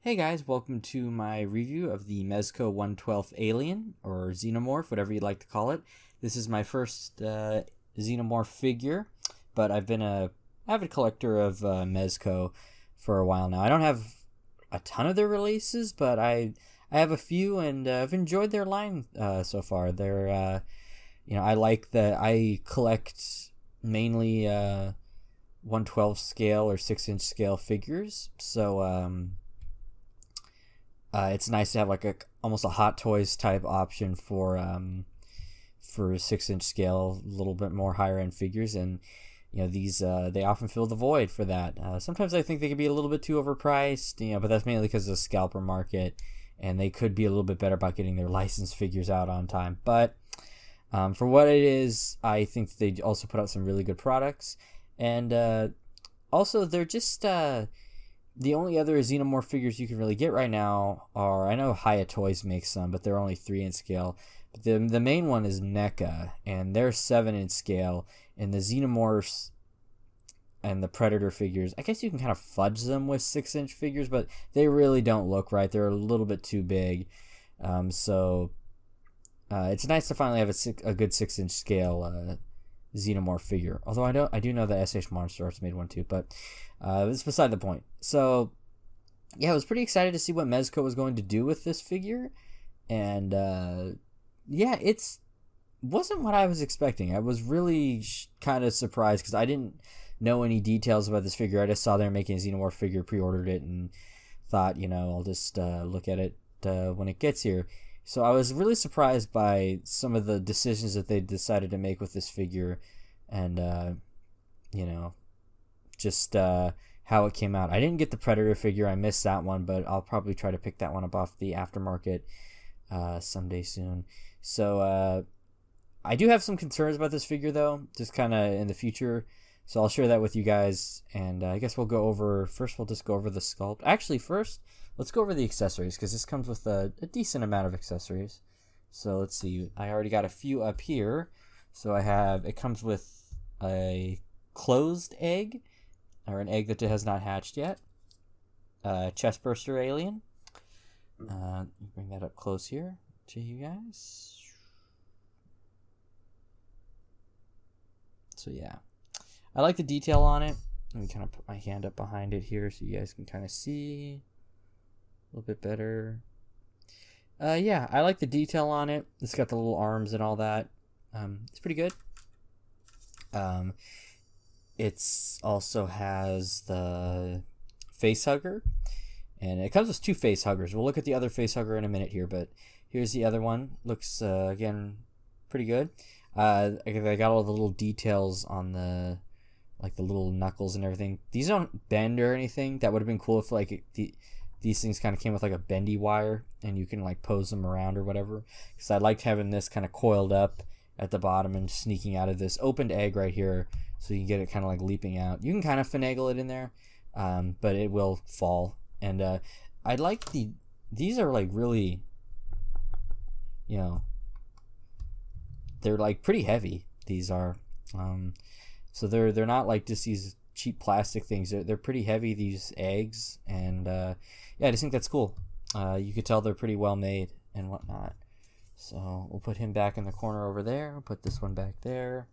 Hey guys, welcome to my review of the Mezco 112th Alien, or Xenomorph, whatever you'd like to call it. This is my first Xenomorph figure, but I've been a avid collector of Mezco for a while now. I don't have a ton of their releases, but I have a few, and I've enjoyed their line so far. They're, I collect mainly 112 scale or 6-inch scale figures, so it's nice to have like almost a Hot Toys type option for 6-inch scale, a little bit more higher end figures, and these they often fill the void for that. Sometimes I think they could be a little bit too overpriced, but that's mainly because of the scalper market, and they could be a little bit better about getting their licensed figures out on time. But for what it is, I think they also put out some really good products, and also they're just the only other Xenomorph figures you can really get right now are, I know Toyz makes some, but they're only 3-inch scale. But the main one is NECA, and they're 7-inch scale. And the Xenomorphs and the Predator figures, I guess you can kind of fudge them with 6-inch figures, but they really don't look right. They're a little bit too big. So it's nice to finally have a good 6-inch scale Xenomorph figure. Although I do know that SH Monster Arts made one too, but it's beside the point. So yeah, I was pretty excited to see what Mezco was going to do with this figure, and it's wasn't what I was expecting. I was really kind of surprised because I didn't know any details about this figure. I just saw they're making a Xenomorph figure, pre-ordered it, and thought, I'll just look at it when it gets here. So I was really surprised by some of the decisions that they decided to make with this figure, and just how it came out. I didn't get the Predator figure. I missed that one, but I'll probably try to pick that one up off the aftermarket someday soon. So I do have some concerns about this figure, though, just kind of in the future. So I'll share that with you guys, and I guess we'll go over, first we'll just go over the sculpt. Actually, first, let's go over the accessories, because this comes with a decent amount of accessories. So let's see, I already got a few up here. So it comes with a closed egg, or an egg that has not hatched yet. Chest burster alien. Bring that up close here to you guys. So yeah, I like the detail on it. Let me kind of put my hand up behind it here so you guys can kind of see a little bit better. Yeah, I like the detail on it. It's got the little arms and all that. It's pretty good. It's also has the face hugger, and it comes with 2 face huggers. We'll look at the other face hugger in a minute here, but here's the other one. Looks again pretty good. I got all the little details on the little knuckles and everything. These don't bend or anything. That would have been cool if these things kind of came with like a bendy wire, and you can like pose them around or whatever. Because I liked having this kind of coiled up at the bottom and sneaking out of this opened egg right here, so you can get it kind of like leaping out. You can kind of finagle it in there, but it will fall. And I like these are like really, they're like pretty heavy. These are, so they're not like just these cheap plastic things. They're pretty heavy, these eggs, and yeah, I just think that's cool. You could tell they're pretty well made and whatnot. So we'll put him back in the corner over there. We'll put this one back there,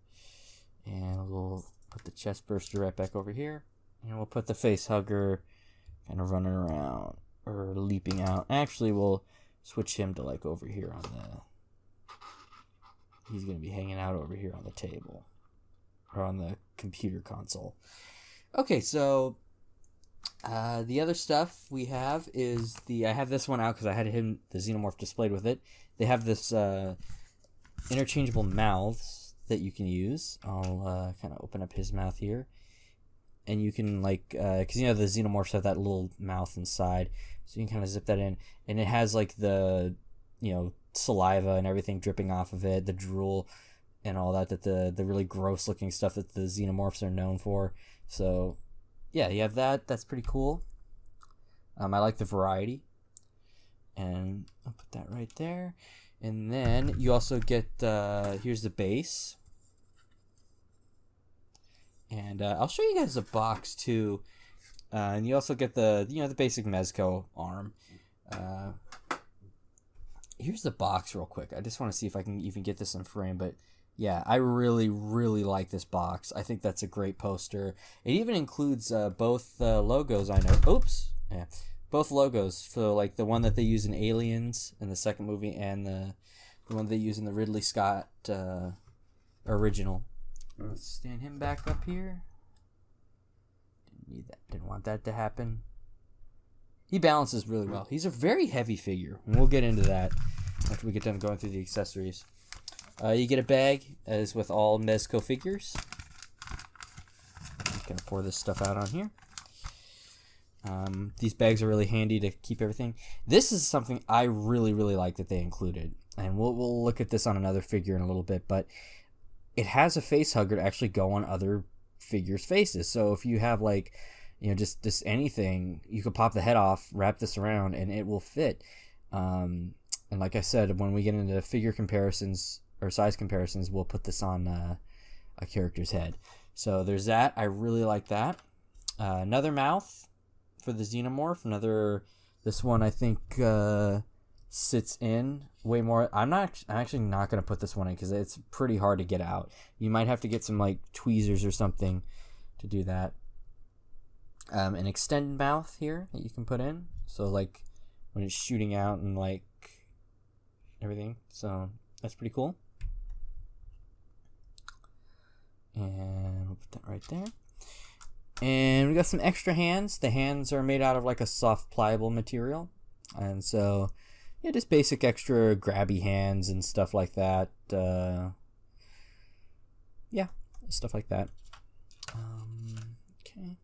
and we'll put the chest burster right back over here, and we'll put the face hugger kind of running around or leaping out. Actually, we'll switch him to like over here on he's going to be hanging out over here on the table, or on the computer console. Okay, so the other stuff we have is I have this one out because I had the Xenomorph displayed with it. They have this interchangeable mouths that you can use. I'll kind of open up his mouth here, and you can because the Xenomorphs have that little mouth inside, so you can kind of zip that in, and it has like the saliva and everything dripping off of it, the drool and all that the really gross looking stuff that the Xenomorphs are known for. So yeah, you have that. That's pretty cool. I like the variety, and I'll put that right there. And then you also get here's the base, and I'll show you guys the box too. And you also get the the basic Mezco arm. Here's the box real quick. I just want to see if I can even get this in frame, but yeah, I really, really like this box. I think that's a great poster. It even includes both logos, I know. Oops. Yeah. Both logos. So, like, the one that they use in Aliens in the second movie and the one they use in the Ridley Scott original. Let's stand him back up here. Didn't need that. Didn't want that to happen. He balances really well. He's a very heavy figure. And we'll get into that after we get done going through the accessories. You get a bag, as with all Mezco figures. I'm just going to pour this stuff out on here. These bags are really handy to keep everything. This is something I really, really like that they included. And we'll look at this on another figure in a little bit. But it has a face hugger to actually go on other figures' faces. So if you have, like, just anything, you could pop the head off, wrap this around, and it will fit. And like I said, when we get into figure comparisons or size comparisons, we'll put this on a character's head. So there's that. I really like that. Another mouth for the Xenomorph. This one I think sits in way more. I'm actually not going to put this one in because it's pretty hard to get out. You might have to get some like tweezers or something to do that. An extended mouth here that you can put in, so like when it's shooting out and like everything, so that's pretty cool. And we'll put that right there. And we got some extra hands. The hands are made out of like a soft pliable material, and so yeah, just basic extra grabby hands and stuff like that. Yeah, stuff like that. Okay.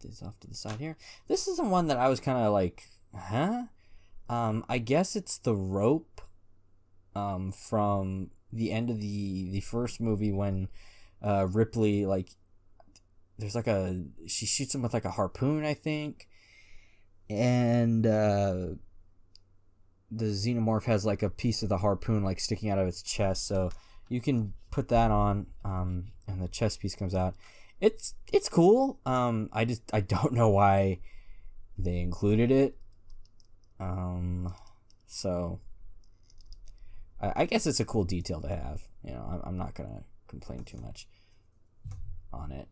These off to the side here. This is the one that I was kind of like, huh? I guess it's the rope from the end of the first movie when Ripley, like, there's like she shoots him with like a harpoon, I think, and the Xenomorph has like a piece of the harpoon like sticking out of its chest, so you can put that on, and the chest piece comes out. It's cool. I don't know why they included it. So I guess it's a cool detail to have. I'm not gonna complain too much on it.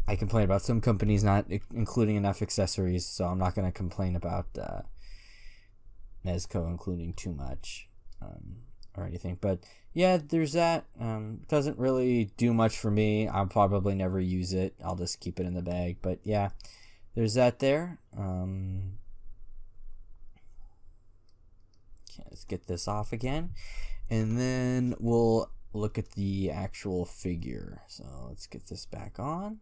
I complain about some companies not including enough accessories, so I'm not gonna complain about Mezco including too much. Or anything, but yeah, there's that. Doesn't really do much for me. I'll probably never use it. I'll just keep it in the bag. But yeah, there's that there. Okay, let's get this off again, and then we'll look at the actual figure. So let's get this back on,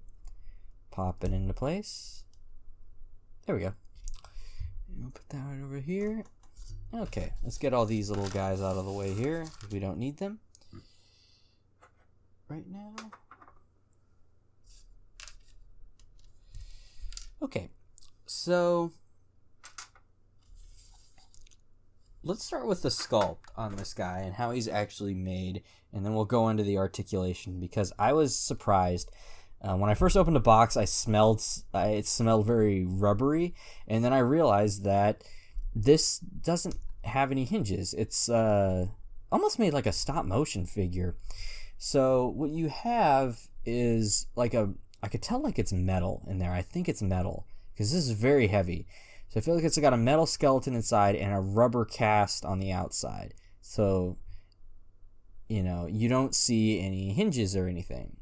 pop it into place. There we go. We'll put that right over here. Okay, let's get all these little guys out of the way here, because we don't need them right now. Okay, so let's start with the sculpt on this guy and how he's actually made, and then we'll go into the articulation, because I was surprised. When I first opened the box, it smelled very rubbery, and then I realized that this doesn't have any hinges. It's almost made like a stop motion figure. So what you have is like I could tell like it's metal in there. I think it's metal because this is very heavy. So I feel like it's got a metal skeleton inside and a rubber cast on the outside. So you don't see any hinges or anything.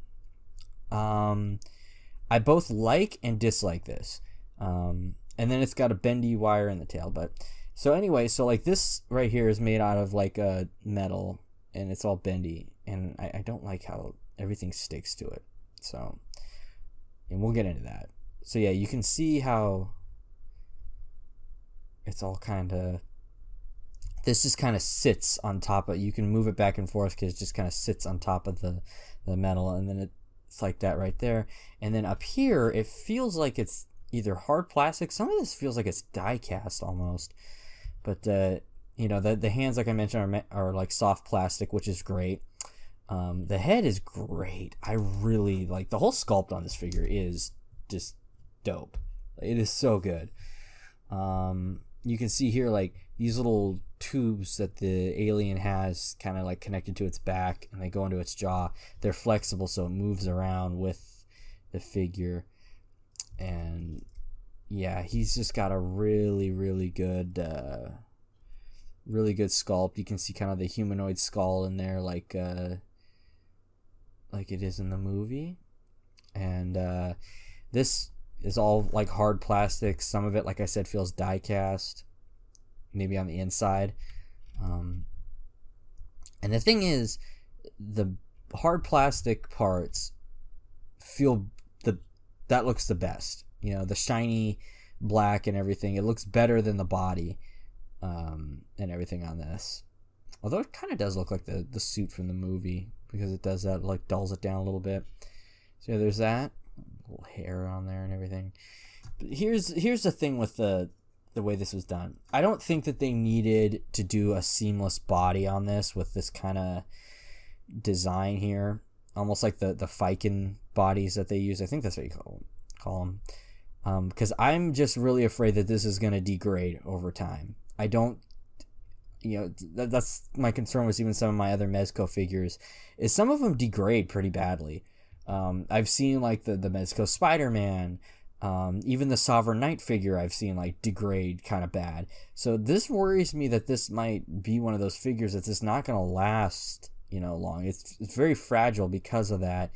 I both like and dislike this. And then it's got a bendy wire in the tail. But so anyway, so like this right here is made out of like a metal, and it's all bendy, and I don't like how everything sticks to it. So, and we'll get into that. So yeah, you can see how it's all kind of, this just kind of sits on top of, you can move it back and forth because it just kind of sits on top of the metal, and then it's like that right there. And then up here, it feels like it's either hard plastic. Some of this feels like it's die cast almost, but the hands, like I mentioned, are like soft plastic, which is great. The head is great. I really like the whole sculpt on this figure is just dope. It is so good. You can see here like these little tubes that the alien has kind of like connected to its back, and they go into its jaw. They're flexible, so it moves around with the figure. And yeah, he's just got a really good sculpt. You can see kind of the humanoid skull in there, like it is in the movie. And this is all like hard plastic. Some of it, like I said, feels die cast, maybe on the inside. And the thing is, the hard plastic parts feel that looks the best. You know, the shiny black and everything, it looks better than the body and everything on this. Although it kind of does look like the suit from the movie, because it does that, like dulls it down a little bit. So yeah, there's that little hair on there and everything. But here's the thing with the way this was done. I don't think that they needed to do a seamless body on this with this kind of design here, almost like the Viking bodies that they use. I think that's what you call them. Because I'm just really afraid that this is going to degrade over time. I don't, that's my concern with even some of my other Mezco figures, is some of them degrade pretty badly. I've seen like the Mezco Spider-Man, even the Sovereign Knight figure I've seen like degrade kind of bad. So this worries me that this might be one of those figures that's just not going to last, long. It's very fragile because of that.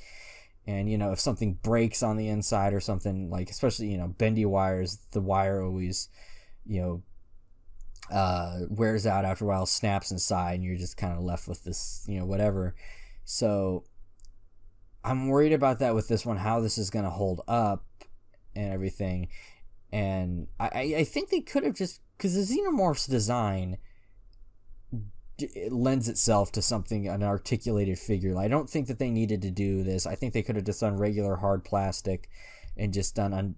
And, if something breaks on the inside or something, like, especially, bendy wires, the wire always, wears out after a while, snaps inside, and you're just kind of left with this, whatever. So I'm worried about that with this one, how this is going to hold up and everything. And I think they could have just, because the Xenomorph's design, it lends itself to an articulated figure. I don't think that they needed to do this. I think they could have just done regular hard plastic and just done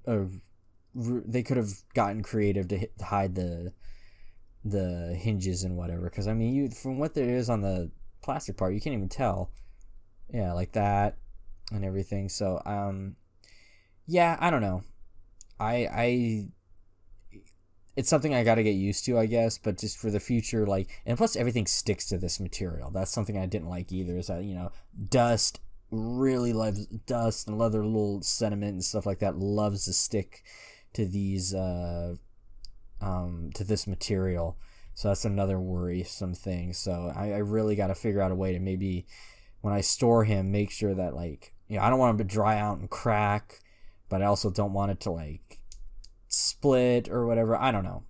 they could have gotten creative to hide the hinges and whatever, because I mean, from what there is on the plastic part, you can't even tell. Yeah, like that and everything. So yeah, I don't know. It's something I got to get used to, I guess, but just for the future, and plus everything sticks to this material. That's something I didn't like either, is that, dust really loves dust, and other little sediment and stuff like that loves to stick to these, to this material. So that's another worrisome thing. So I really got to figure out a way to maybe, when I store him, make sure that, I don't want him to dry out and crack, but I also don't want it to, split or whatever. I don't know.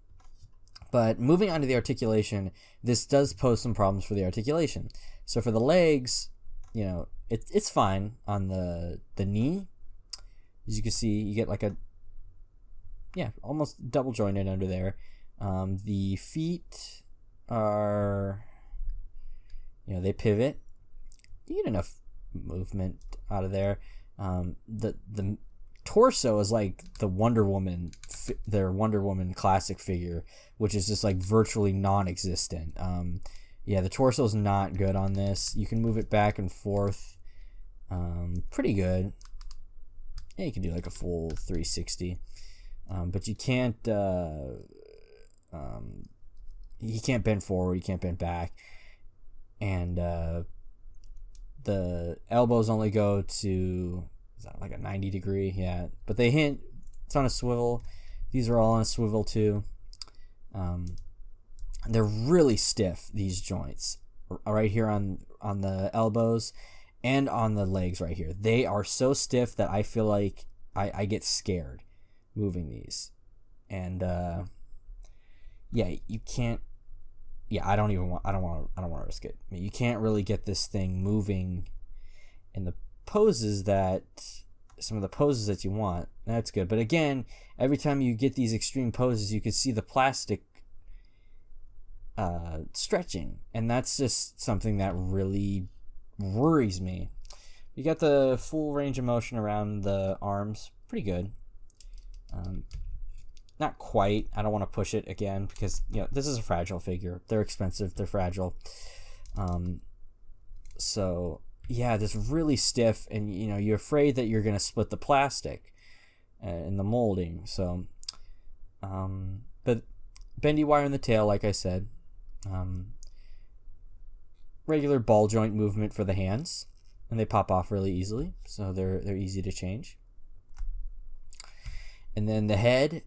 But moving on to the articulation, this does pose some problems for the articulation. So for the legs, it's fine on the knee. As you can see, you get almost double jointed under there. The feet are, they pivot. You get enough movement out of there. The torso is like the Wonder Woman, their Wonder Woman classic figure, which is just virtually non-existent. The torso is not good on this. You can move it back and forth pretty good. Yeah, you can do a full 360, but you can't bend forward, you can't bend back, and the elbows only go to, is that a 90 degree? Yeah, but they hint it's on a swivel. These are all on a swivel too. They're really stiff, these joints right here on the elbows and on the legs right here. They are so stiff that I feel like I get scared moving these. And you can't. Yeah, I don't want to risk it. I mean, you can't really get this thing moving in the poses some of the poses that you want. That's good. But again, every time you get these extreme poses, you can see the plastic stretching, and that's just something that really worries me. You got the full range of motion around the arms, pretty good. Not quite. I don't want to push it again because this is a fragile figure. They're expensive. They're fragile. So yeah, just really stiff, and you know, you're afraid that you're gonna split the plastic in the molding. So, but bendy wire in the tail, like I said. Regular ball joint movement for the hands, and they pop off really easily, so they're easy to change. And then the head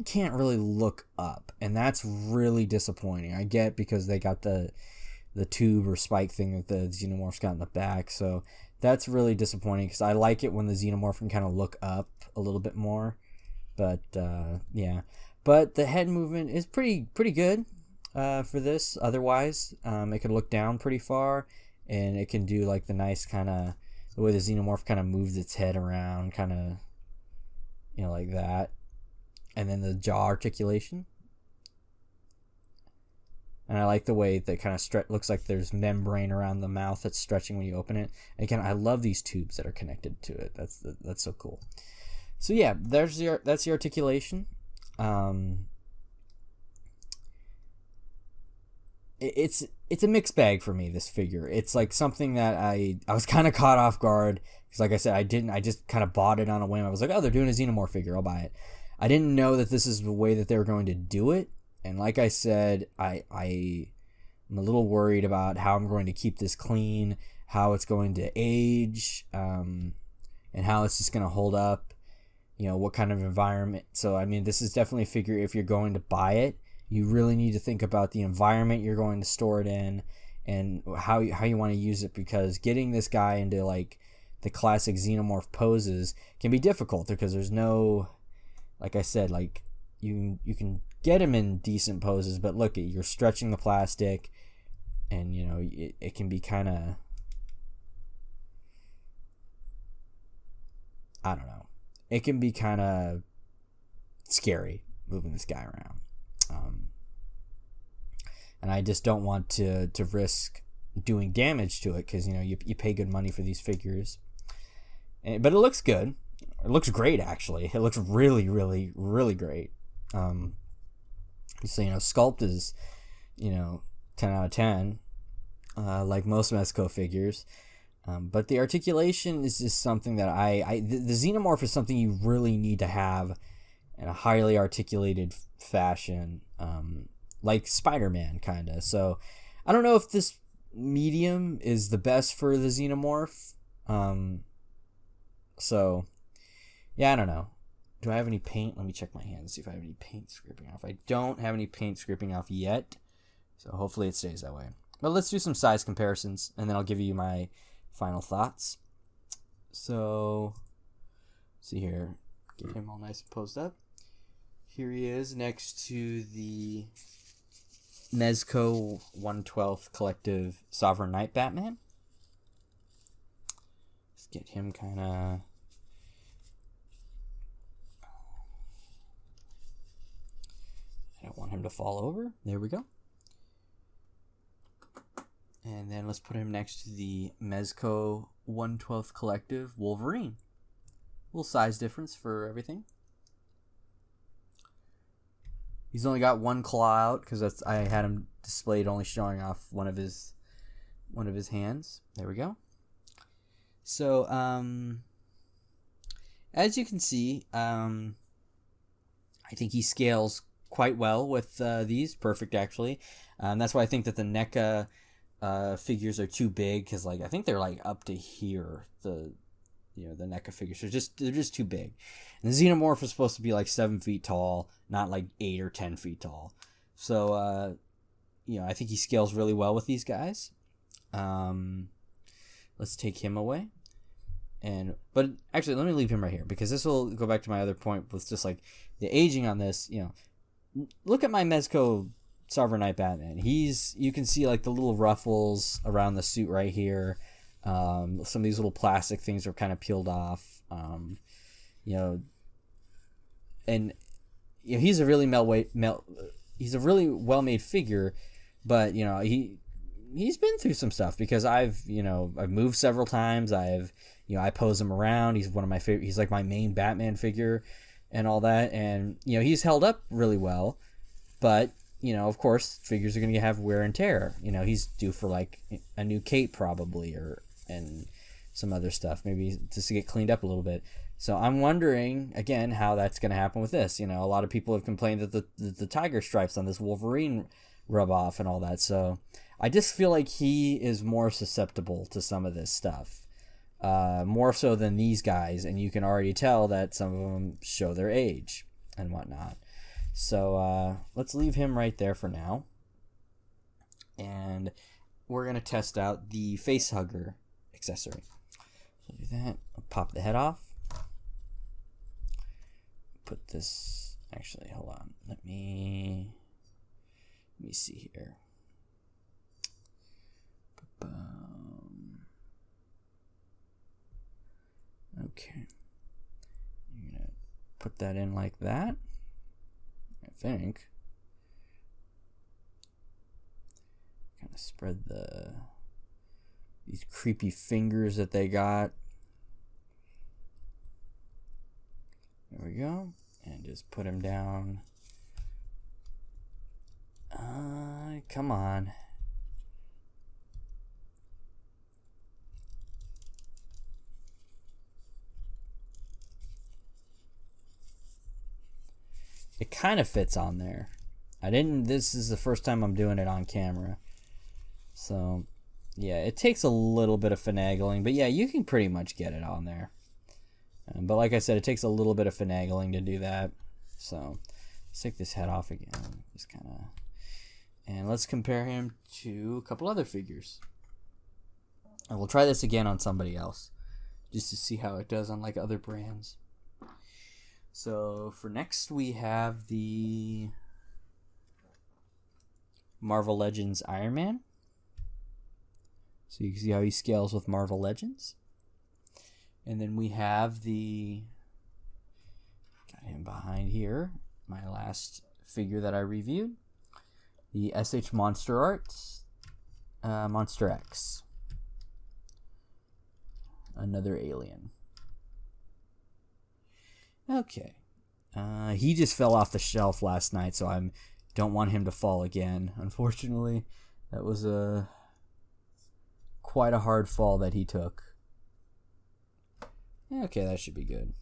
can't really look up, and that's really disappointing. I get, because they got the tube or spike thing that the Xenomorph's got in the back, so that's really disappointing, because I like it when the Xenomorph can kind of look up a little bit more. But yeah, but the head movement is pretty good for this. Otherwise, it can look down pretty far, and it can do like the nice kind of, the way the Xenomorph kind of moves its head around, kind of, you know, like that. And then the jaw articulation. And I like the way that kind of looks like there's membrane around the mouth that's stretching when you open it. Again, I love these tubes that are connected to it. That's so cool. So yeah, that's the articulation. It's a mixed bag for me, this figure. It's like something that I was kind of caught off guard, because like I said, I just kind of bought it on a whim. I was like, oh, they're doing a Xenomorph figure, I'll buy it. I didn't know that this is the way that they were going to do it. And like I said, I'm a little worried about how I'm going to keep this clean, how it's going to age, and how it's just going to hold up, you know, what kind of environment. So, I mean, this is definitely a figure, if you're going to buy it, you really need to think about the environment you're going to store it in, and how you want to use it, because getting this guy into like the classic Xenomorph poses can be difficult, because there's no, like I said, like you can get him in decent poses, but look, you're stretching the plastic, and you know, it can be kind of, I don't know, it can be kind of scary moving this guy around. And I just don't want to risk doing damage to it, because you know, you pay good money for these figures. But it looks good. It looks great, actually. It looks really, really, really great. So, you know, Sculpt is, you know, 10 out of 10, like most Mezco figures. But the articulation is just something that the Xenomorph is something you really need to have in a highly articulated fashion, like Spider-Man, kind of. So I don't know if this medium is the best for the Xenomorph. So yeah, I don't know. Do I have any paint? Let me check my hands, see if I have any paint scraping off. I don't have any paint scraping off yet, so hopefully it stays that way. But let's do some size comparisons, and then I'll give you my final thoughts. So, see here. Get him all nice and posed up. Here he is next to the Mezco 1/12 Collective Sovereign Knight Batman. Let's get him kind of... I don't want him to fall over. There we go. And then let's put him next to the Mezco 1/12 Collective Wolverine. Little size difference for everything. He's only got one claw out, because I had him displayed only showing off one of his hands. There we go. So as you can see, I think he scales quite well with these. Perfect, actually. That's why I think that the NECA figures are too big, because like I think they're like up to here. The NECA figures they're just too big. And the Xenomorph is supposed to be like 7 feet tall, not like 8 or 10 feet tall. So I think he scales really well with these guys. Let's take him away. But actually, let me leave him right here, because this will go back to my other point with just like the aging on this. You know, look at my Mezco Sovereign Knight Batman. You can see like the little ruffles around the suit right here. Some of these little plastic things are kind of peeled off. And he's a really he's a really well-made figure, but you know, he's been through some stuff, because I've moved several times. I pose him around. He's one of my favorite. He's like my main Batman figure and all that. And, he's held up really well, but, of course, figures are going to have wear and tear. He's due for like a new cape probably, or and some other stuff, maybe just to get cleaned up a little bit. So I'm wondering again how that's going to happen with this. A lot of people have complained that the tiger stripes on this Wolverine rub off and all that. So I just feel like he is more susceptible to some of this stuff, more so than these guys, and you can already tell that some of them show their age and whatnot. So let's leave him right there for now, and we're gonna test out the face hugger accessory. So do that. I'll pop the head off. Put this. Actually, hold on. Let me see here. Okay. You're gonna put that in like that, I think. Kind of spread these creepy fingers that they got. There we go. And just put him down. Come on. It kind of fits on there. This is the first time I'm doing it on camera. So, yeah, it takes a little bit of finagling, but yeah, you can pretty much get it on there. But like I said, it takes a little bit of finagling to do that. So, let's take this head off again. Just kind of... And let's compare him to a couple other figures. And we'll try this again on somebody else, just to see how it does on like other brands. So for next we have the Marvel Legends Iron Man. So you can see how he scales with Marvel Legends. And then we have got him behind here, my last figure that I reviewed, the SH Monster Arts Monster X. Another alien. Okay. He just fell off the shelf last night, so I don't want him to fall again. Unfortunately, that was quite a hard fall that he took. Okay, that should be good.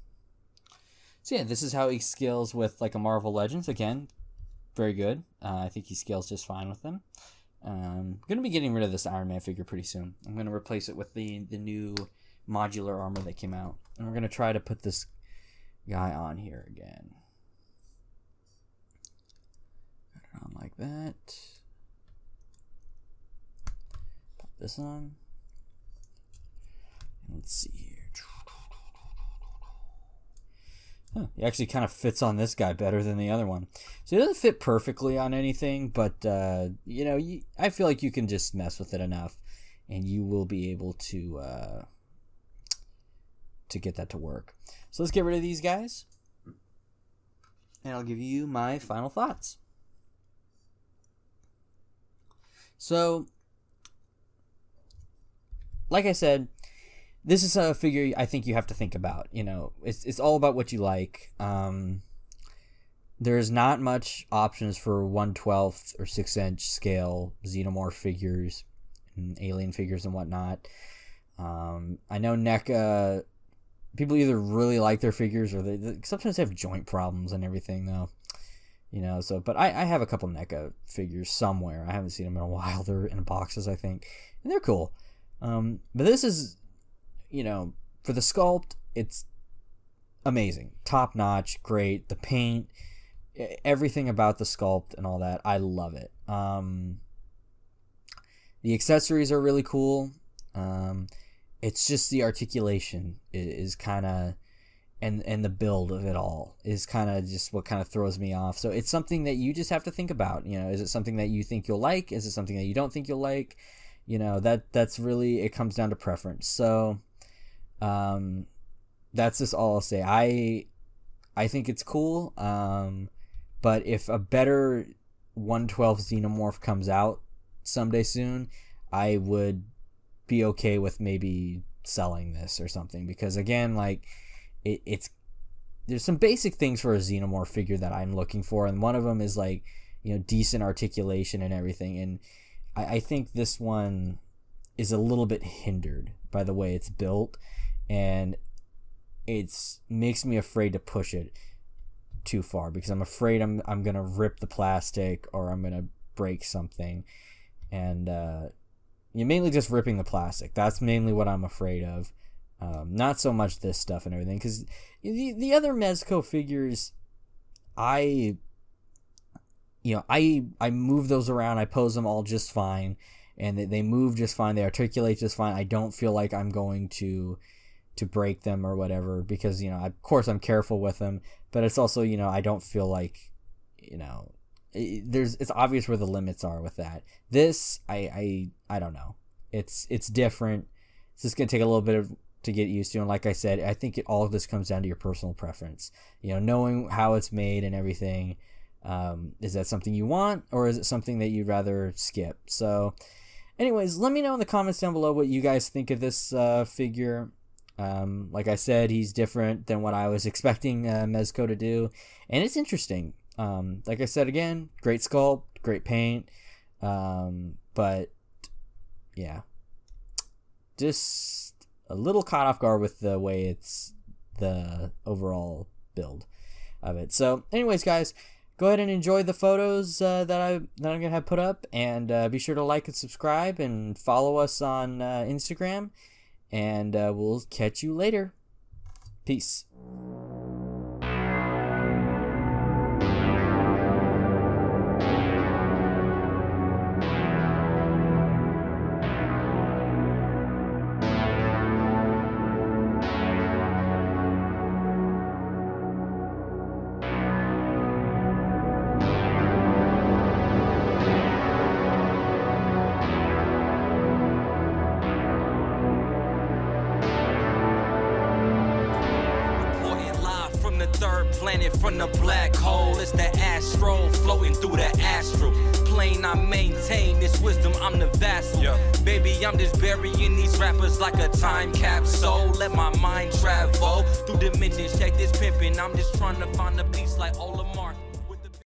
So yeah, this is how he scales with like a Marvel Legends. Again, very good. I think he scales just fine with them. I'm going to be getting rid of this Iron Man figure pretty soon. I'm going to replace it with the new modular armor that came out. And we're going to try to put this guy on here again. Put it on like that. Pop this on. And let's see here. He actually kind of fits on this guy better than the other one. So it doesn't fit perfectly on anything, but I feel like you can just mess with it enough, and you will be able to get that to work. So let's get rid of these guys, and I'll give you my final thoughts. So, like I said, this is a figure I think you have to think about. It's all about what you like. There's not much options for 1/12 or 6-inch scale Xenomorph figures and alien figures and whatnot. I know NECA, people either really like their figures or they sometimes have joint problems and everything though. But I have a couple NECA figures somewhere. I haven't seen them in a while. They're in boxes, I think, and they're cool. But this is, for the sculpt, it's amazing, top notch, great. The paint, everything about the sculpt and all that, I love it. The accessories are really cool. It's just the articulation is kind of, and the build of it all is kind of just what kind of throws me off. So it's something that you just have to think about. Is it something that you think you'll like? Is it something that you don't think you'll like? That's really, it comes down to preference. So that's just all I'll say. I think it's cool. But if a better 1/12 Xenomorph comes out someday soon, I would be okay with maybe selling this or something, because again, like it's there's some basic things for a Xenomorph figure that I'm looking for, and one of them is like decent articulation and everything, and I think this one is a little bit hindered by the way it's built, and it's makes me afraid to push it too far because I'm afraid I'm gonna rip the plastic or I'm gonna break something, and you're mainly just ripping the plastic. That's mainly what I'm afraid of. Not so much this stuff and everything, because the other Mezco figures, I move those around, I pose them all just fine, and they move just fine, they articulate just fine. I don't feel like I'm going to break them or whatever, because of course I'm careful with them, but it's also I don't feel like it's obvious where the limits are with that. This I don't know. It's different. It's just gonna take a little bit to get used to, and like I said, I think all of this comes down to your personal preference. Knowing how it's made and everything. Is that something you want, or is it something that you'd rather skip? So anyways, let me know in the comments down below what you guys think of this figure. Like I said, he's different than what I was expecting Mezco to do, and it's interesting. Like I said again, great sculpt, great paint, but yeah, just a little caught off guard with the way it's the overall build of it. So anyways, guys, go ahead and enjoy the photos that I'm gonna have put up, and be sure to like and subscribe and follow us on Instagram, and we'll catch you later. Peace. Planet from the black hole, it's the astro floating through the astral plane. I maintain this wisdom, I'm the vassal. Baby, I'm just burying these rappers like a time capsule. Let my mind travel through dimensions, check this pimping. I'm just trying to find a piece like Olamar.